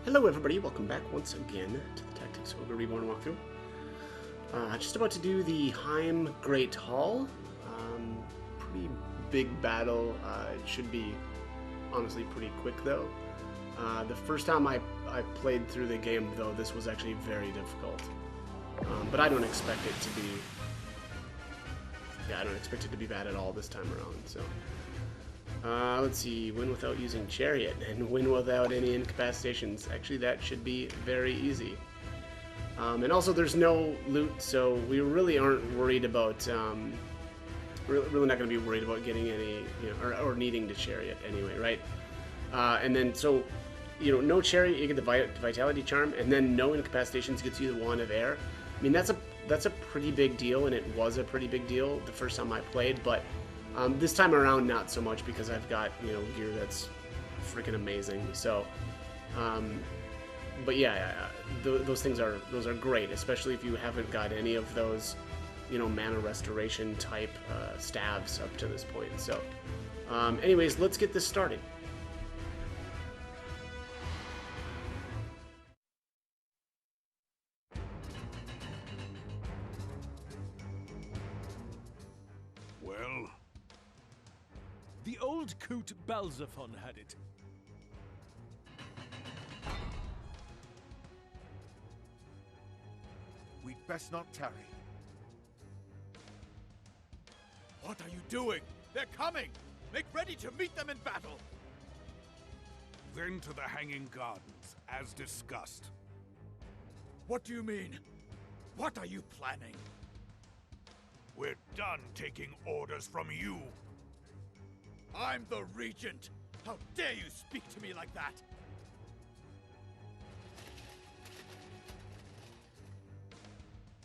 Hello everybody, welcome back once again to the Tactics Ogre Reborn walkthrough. Just about to do the Heim Great Hall. Pretty big battle. It should be honestly pretty quick though. The first time I played through the game though, this was actually very difficult. But I don't expect it to be... Yeah, I don't expect it to be bad at all this time around, so... let's see, win without using Chariot, and win without any incapacitations. Actually, that should be very easy. And also, there's no loot, so we really aren't worried about, really not going to be worried about getting any, you know, or needing to Chariot anyway, right? And then, so, you know, no Chariot, you get the Vitality Charm, and then no incapacitations gets you the Wand of Air. I mean, that's a pretty big deal, and it was a pretty big deal the first time I played, but this time around, not so much because I've got, you know, gear that's freaking amazing. So, but yeah, those things are great, especially if you haven't got any of those, you know, mana restoration type staves up to this point. So, anyways, let's get this started. The old coot Balzaphon had it. We'd best not tarry. What are you doing? They're coming! Make ready to meet them in battle! Then to the Hanging Gardens, as discussed. What do you mean? What are you planning? We're done taking orders from you. I'm the Regent! How dare you speak to me like that?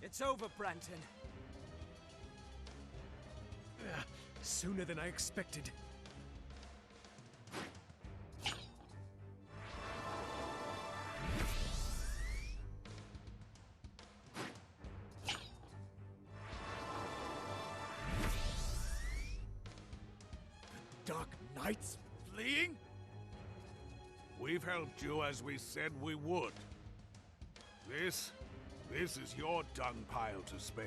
It's over, Branton. Sooner than I expected. Dark Knights fleeing? We've helped you as we said we would. This is your dung pile to spade.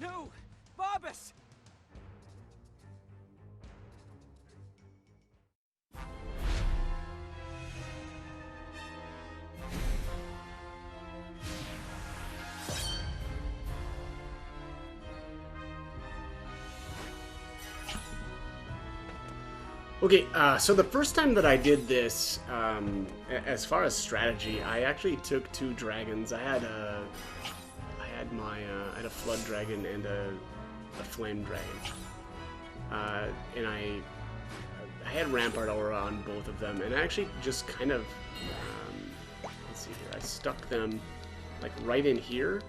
No! Barbas! Okay, so the first time that I did this, as far as strategy, I actually took two dragons. I had a flood dragon and a flame dragon, and I had rampart aura on both of them, and I actually just kind of, let's see here, I stuck them like right in here.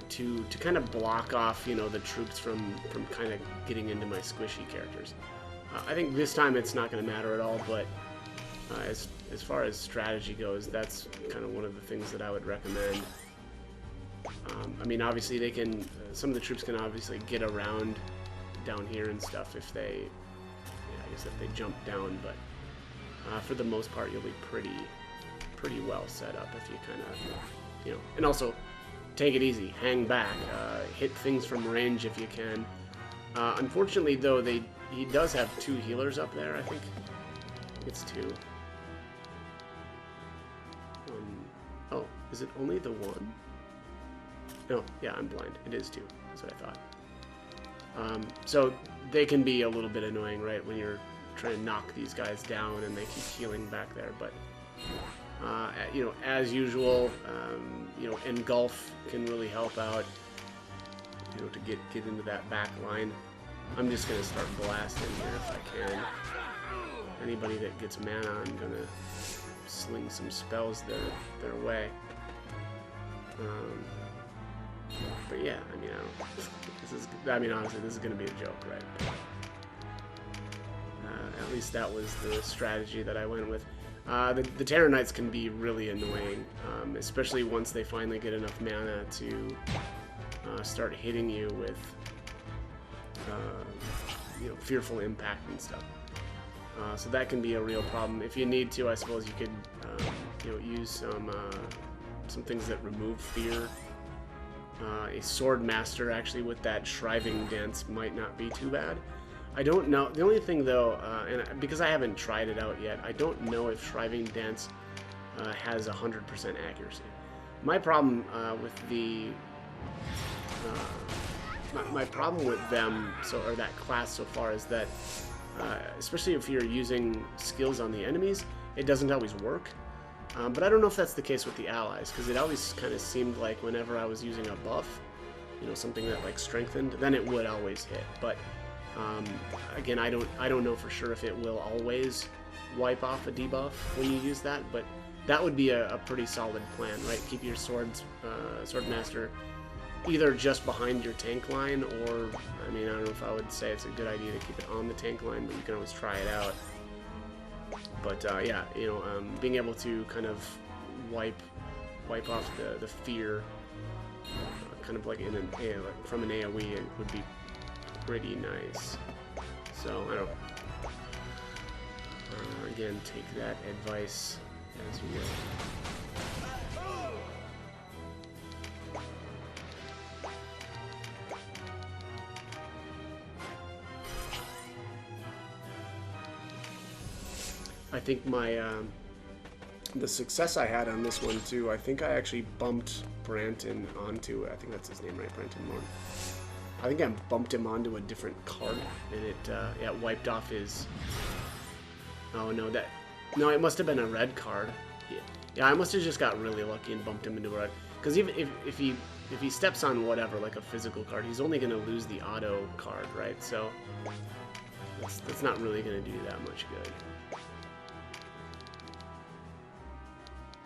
To kind of block off, you know, the troops from kind of getting into my squishy characters. I think this time it's not going to matter at all, but as far as strategy goes, that's kind of one of the things that I would recommend. I mean, obviously they can, some of the troops can obviously get around down here and stuff if they, yeah, I guess if they jump down, but for the most part you'll be pretty well set up if you kind of, you know, and also take it easy, hang back, hit things from range if you can. Unfortunately though, he does have two healers up there, I think. It's two. Oh, is it only the one? No, yeah, I'm blind. It is two. That's what I thought. So they can be a little bit annoying, right, when you're trying to knock these guys down and they keep healing back there. But, you know, as usual, you know, Engulf can really help out, you know, to get into that back line. I'm just going to start blasting here if I can. Anybody that gets mana, I'm going to sling some spells their way. But yeah, I mean, honestly, this is going to be a joke, right? At least that was the strategy that I went with. The Terror Knights can be really annoying, especially once they finally get enough mana to start hitting you with you know, fearful impact and stuff. So that can be a real problem. If you need to, I suppose you could you know, use some things that remove fear. A sword master actually with that shriving dance might not be too bad. I don't know. The only thing though, and because I haven't tried it out yet, I don't know if shriving dance has 100% accuracy. My problem with the my problem with them, or that class so far, is that especially if you're using skills on the enemies, it doesn't always work. But I don't know if that's the case with the allies, because it always kind of seemed like whenever I was using a buff, you know, something that like strengthened, then it would always hit. But again, I don't know for sure if it will always wipe off a debuff when you use that, but that would be a pretty solid plan, right? Keep your sword master either just behind your tank line, or, I mean, I don't know if I would say it's a good idea to keep it on the tank line, but you can always try it out. But yeah, you know, being able to kind of wipe off the fear, kind of like in an from an AOE, it would be pretty nice. So I don't. Again, take that advice as you will. I think my the success I had on this one too, I think I actually bumped Branton onto, I think that's his name, right? Branton Lord. I think I bumped him onto a different card, and it yeah, wiped off his. Oh no, no, it must have been a red card. Yeah, I must have just got really lucky and bumped him into a red. Because even if he steps on whatever, like a physical card, he's only gonna lose the auto card, right? So that's not really gonna do that much good.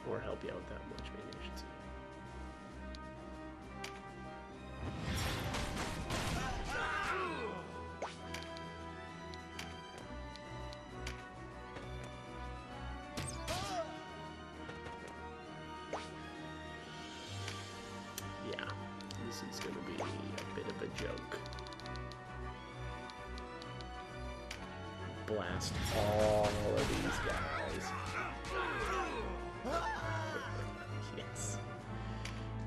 Or help you out that much, maybe I should say. Yeah, this is going to be a bit of a joke. Blast all of these guys. Yes.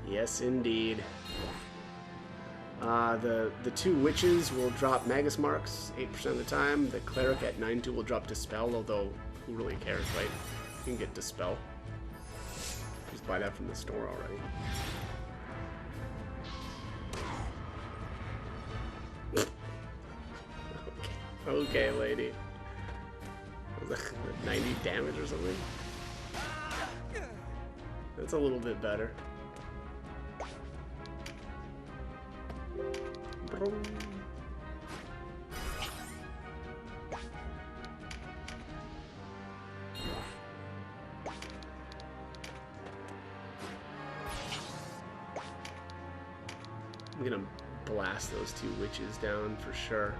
Yes, indeed. The two witches will drop Magus Marks 8% of the time. The cleric at 9-2 will drop Dispel, although who really cares, right? You can get Dispel. Just buy that from the store already. Okay, lady. Was that 90 damage or something? That's a little bit better. I'm gonna blast those two witches down for sure.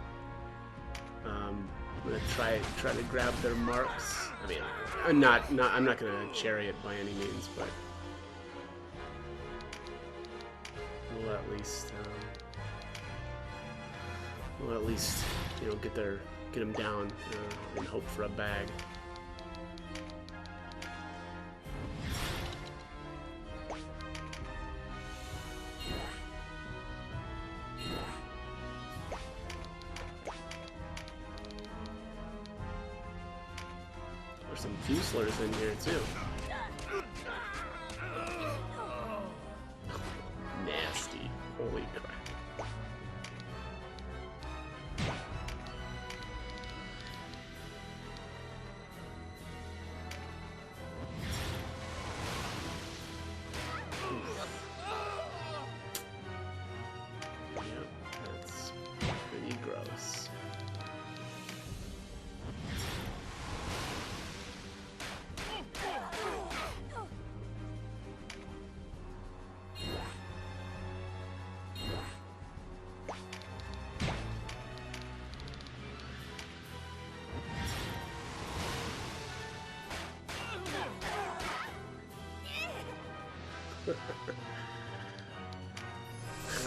I'm gonna try to grab their marks. I mean, I'm not gonna chariot by any means, but we'll at least you know, get them down and hope for a bag. There's some Fuselers in here too. Nasty. Holy crap. Yep, that's pretty gross.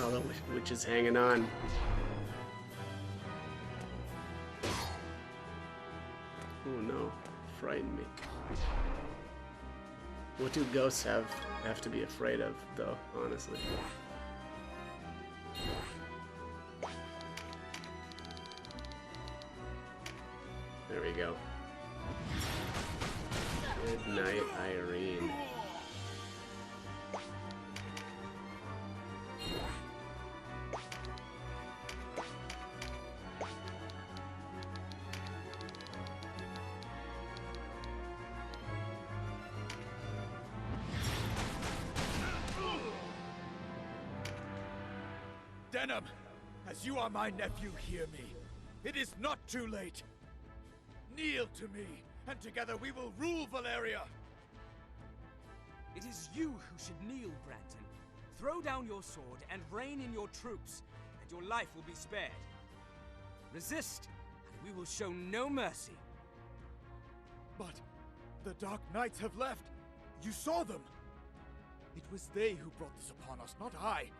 Oh, the witch is hanging on. Oh no, frighten me. What do ghosts have to be afraid of, though, honestly? There we go. Good night, Irene. Denim, as you are my nephew, hear me. It is not too late. Kneel to me, and together we will rule Valeria. It is you who should kneel, Branton. Throw down your sword and rein in your troops, and your life will be spared. Resist, and we will show no mercy. But the Dark Knights have left. You saw them. It was they who brought this upon us, not I.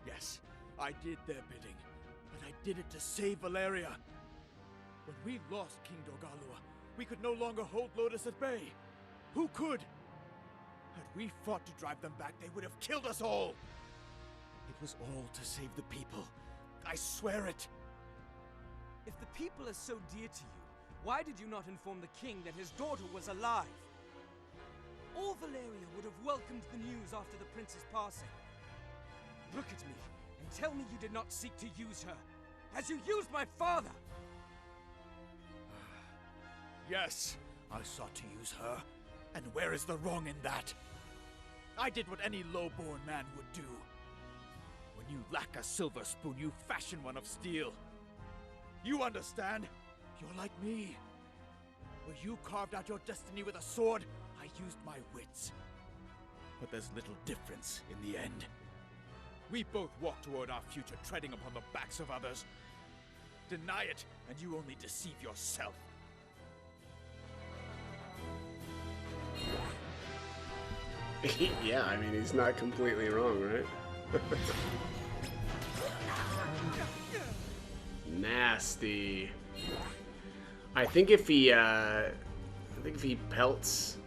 Yes, I did their bidding, but I did it to save Valeria. When we lost King Dorgalua, we could no longer hold Lotus at bay. Who could? Had we fought to drive them back, they would have killed us all. It was all to save the people. I swear it. If the people are so dear to you, why did you not inform the king that his daughter was alive? All Valeria would have welcomed the news after the prince's passing. Look at me and tell me you did not seek to use her, as you used my father! Yes, I sought to use her. And where is the wrong in that? I did what any low-born man would do. When you lack a silver spoon, you fashion one of steel. You understand? You're like me. Where you carved out your destiny with a sword, I used my wits. But there's little difference in the end. We both walk toward our future, treading upon the backs of others. Deny it, and you only deceive yourself. Yeah, I mean, he's not completely wrong, right? Nasty. I think if he pelts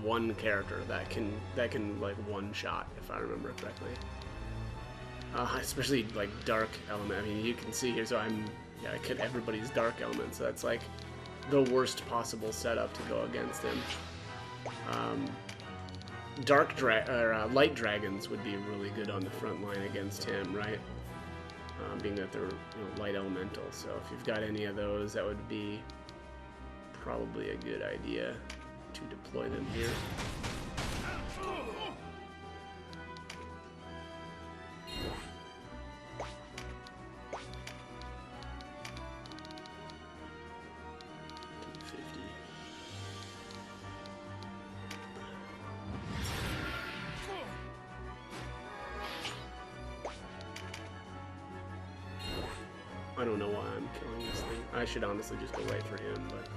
one character, that can like one shot, if I remember correctly. Especially like dark element. I mean, you can see here. So I hit everybody's dark element. So that's like the worst possible setup to go against him. Light dragons would be really good on the front line against him, right? Being that they're light elemental. So if you've got any of those, that would be probably a good idea to deploy them here. I don't know why I'm killing this thing. I should honestly just go right for him, but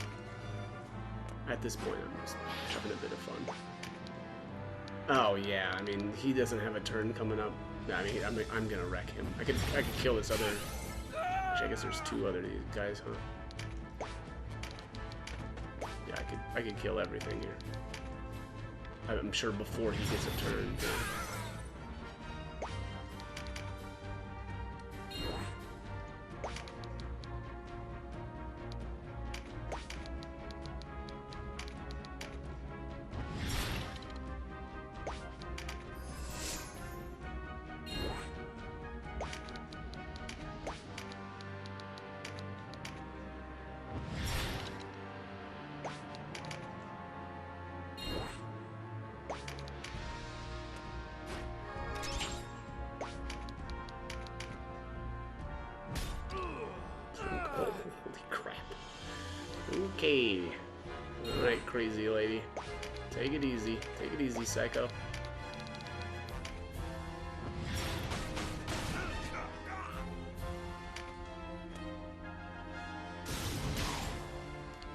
at this point I'm just having a bit of fun. Oh yeah, I mean, he doesn't have a turn coming up. I mean, I'm gonna wreck him. I could kill this other. Actually, I guess there's two other guys, huh? Yeah, I could kill everything here. I'm sure before he gets a turn. Holy crap. Okay. Alright, crazy lady. Take it easy. Take it easy, psycho.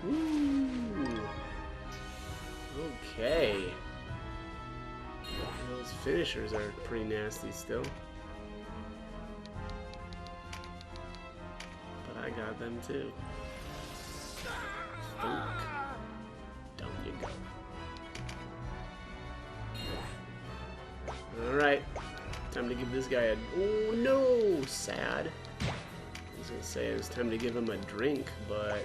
Ooh. Okay. Those finishers are pretty nasty still. But I got them too. Spook. Down you go. Alright. Time to give this guy a... Oh no! Sad. I was gonna say it was time to give him a drink, but...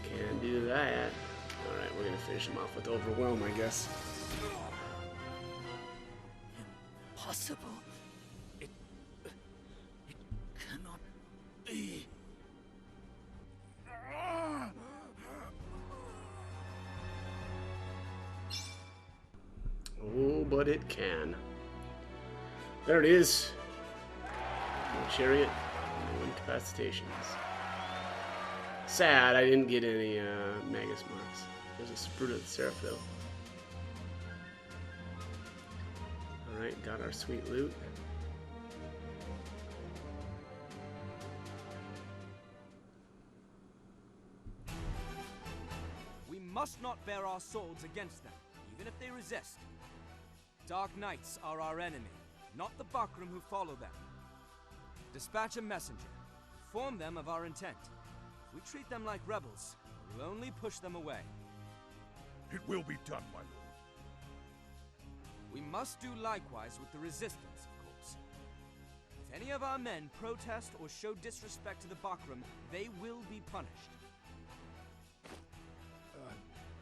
Can't do that. Alright, we're gonna finish him off with Overwhelm, I guess. Impossible. It cannot be. Oh, but it can. There it is. No chariot, no incapacitations. Sad, I didn't get any Magus marks. There's a Sprut of the Seraph, though. Alright, got our sweet loot. We must not bear our swords against them, even if they resist. Dark Knights are our enemy, not the Bakram who follow them. Dispatch a messenger. Inform them of our intent. If we treat them like rebels, we'll only push them away. It will be done, my lord. We must do likewise with the resistance, of course. If any of our men protest or show disrespect to the Bakram, they will be punished.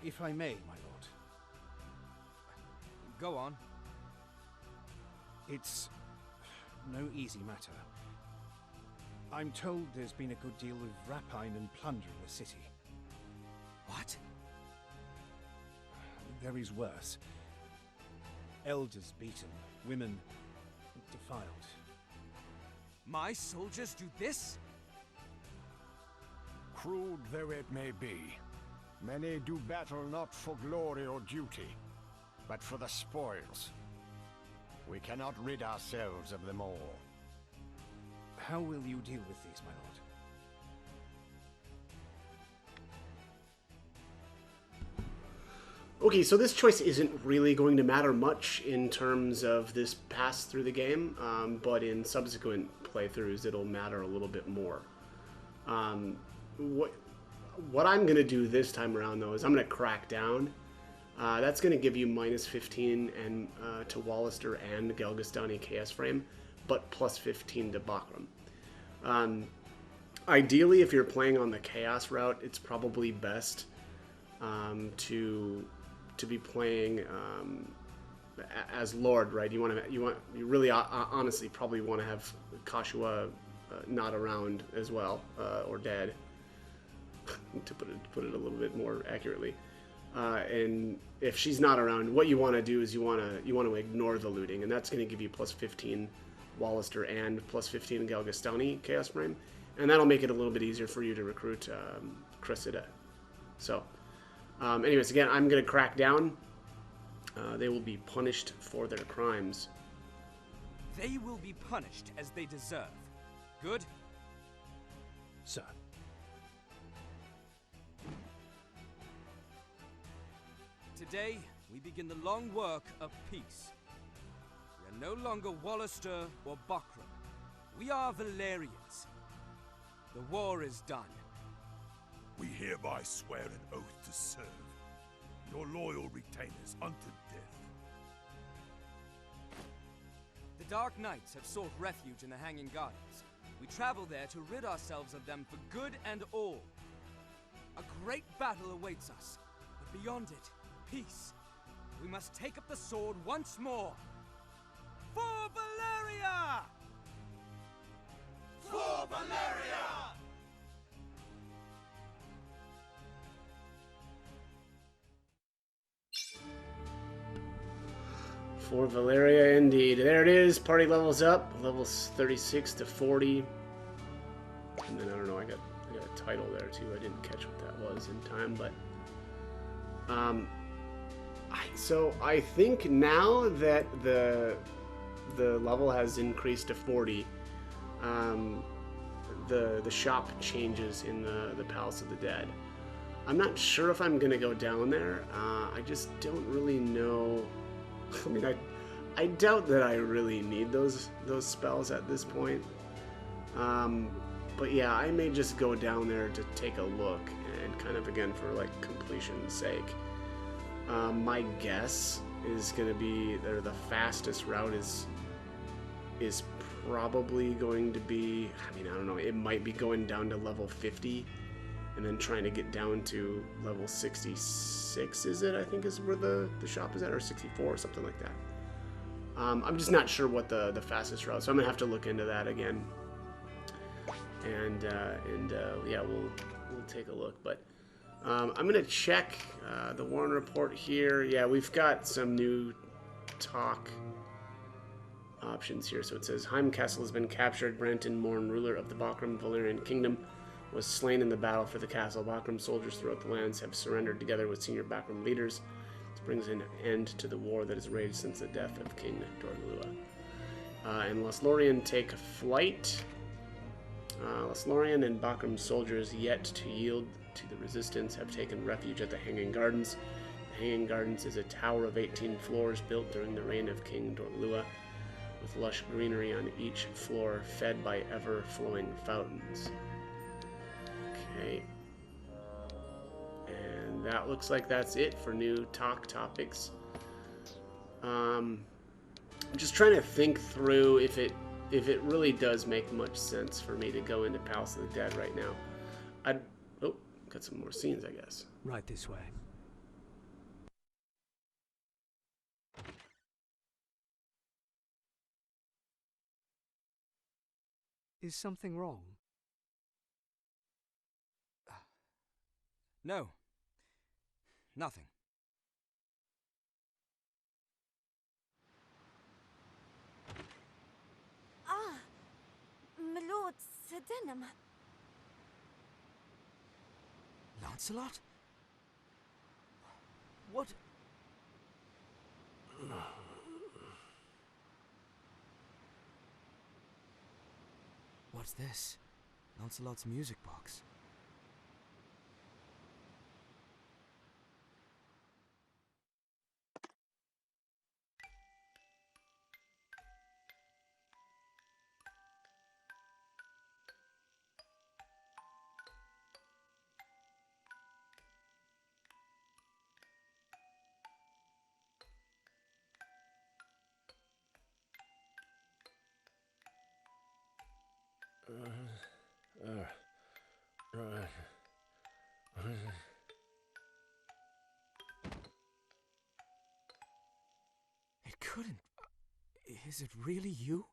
If I may, my lord. Go on. It's no easy matter. I'm told there's been a good deal of rapine and plunder in the city. What? There is worse. Elders beaten, women defiled. My soldiers do this? Crude though it may be, many do battle not for glory or duty, but for the spoils. We cannot rid ourselves of them all. How will you deal with these, my lord? Okay, so this choice isn't really going to matter much in terms of this pass through the game, but in subsequent playthroughs it'll matter a little bit more. What I'm going to do this time around, though, is I'm going to crack down. That's going to give you minus 15 and to Wallister and Galgastani Chaos Frame, but plus 15 to Bakram. Ideally, if you're playing on the Chaos route, it's probably best to be playing as Lord, right? You really honestly probably want to have Kashua not around as well, or dead, to put it a little bit more accurately. And if she's not around, what you want to do is you want to ignore the looting, and that's going to give you plus 15 Wallister and plus 15 Galgastani Chaos Frame, and that'll make it a little bit easier for you to recruit Cressida. So, anyways, again, I'm going to crack down. They will be punished for their crimes. They will be punished as they deserve. Good? Sir. Today, we begin the long work of peace. We are no longer Wallister or Bakram. We are Valerians. The war is done. We hereby swear an oath to serve your loyal retainers unto death. The Dark Knights have sought refuge in the Hanging Gardens. We travel there to rid ourselves of them for good and all. A great battle awaits us, but beyond it, peace. We must take up the sword once more. For Valeria! For Valeria! For Valeria, indeed. There it is. Party levels up. Levels 36 to 40. And then, I don't know, I got a title there, too. I didn't catch what that was in time, but... So, I think now that the level has increased to 40, the shop changes in the Palace of the Dead. I'm not sure if I'm going to go down there. I just don't really know... I mean, I doubt that I really need those spells at this point. But yeah, I may just go down there to take a look and kind of, again, for like completion's sake. My guess is going to be that the fastest route is probably going to be, I mean, I don't know, it might be going down to level 50 and then trying to get down to level 66, is it? I think is where the shop is at, or 64 or something like that. I'm just not sure what the fastest route, so I'm gonna have to look into that again. And yeah, we'll take a look. But I'm gonna check the Warren report here. Yeah, we've got some new talk options here. So it says Heim Castle has been captured. Branton Morn, ruler of the Bakram Valyrian Kingdom, was slain in the battle for the castle. Bakram soldiers throughout the lands have surrendered together with senior Bakram leaders. This brings an end to the war that has raged since the death of King Dorlua. And Lothlorien take flight. Lothlorien and Bakram soldiers yet to yield to the resistance have taken refuge at the Hanging Gardens. The Hanging Gardens is a tower of 18 floors built during the reign of King Dorlua, with lush greenery on each floor fed by ever-flowing fountains. Okay. And that looks like that's it for new talk topics. I'm just trying to think through if it really does make much sense for me to go into Palace of the Dead right now. Oh, got some more scenes, I guess. Right this way. Is something wrong? No. Nothing. Ah, my lord, Sir Denham. Lancelot? What? What's this? Lancelot's music box. It couldn't. Is it really you?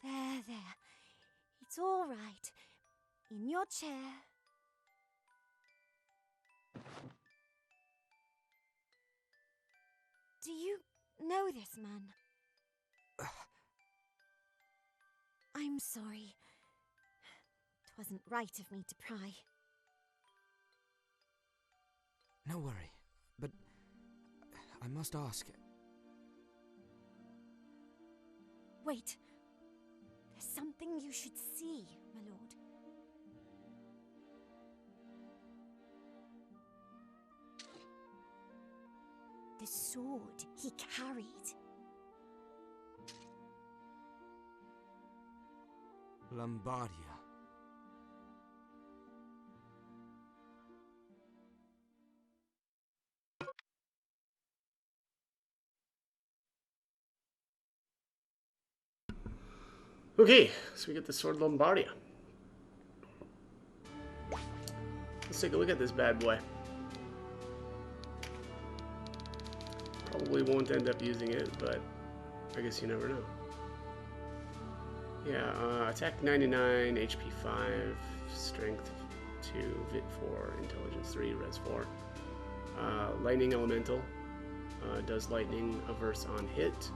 There. It's all right. In your chair. Do you know this man? I'm sorry. It wasn't right of me to pry. No worry, but I must ask. Wait. There's something you should see, my lord. The sword he carried. Lombardia. Okay, so we get the Sword Lombardia. Let's take a look at this bad boy. Probably won't end up using it, but I guess you never know. Yeah, attack 99, HP 5, strength 2, Vit 4, intelligence 3, res 4. Lightning Elemental. Does lightning averse on hit.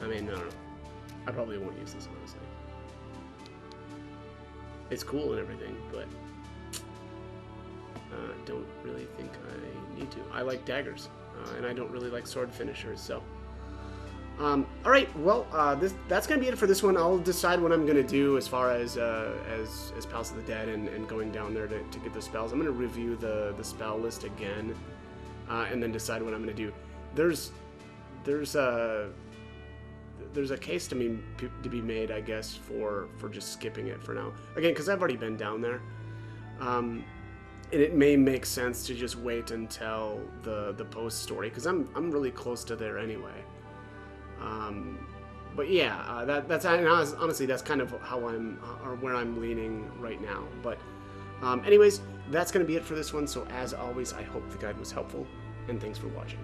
I mean, I don't know. I probably won't use this, honestly. It's cool and everything, but don't really think I need to. I like daggers, and I don't really like sword finishers, so Alright, well, that's going to be it for this one. I'll decide what I'm going to do as far as Palace of the Dead and going down there to get the spells. I'm going to review the spell list again, and then decide what I'm going to do. There's a case to be made, I guess, for just skipping it for now. Again, because I've already been down there. And it may make sense to just wait until the post story, because I'm really close to there anyway. But yeah, that's honestly that's kind of how where I'm leaning right now. But anyways, that's going to be it for this one. So as always, I hope the guide was helpful, and thanks for watching.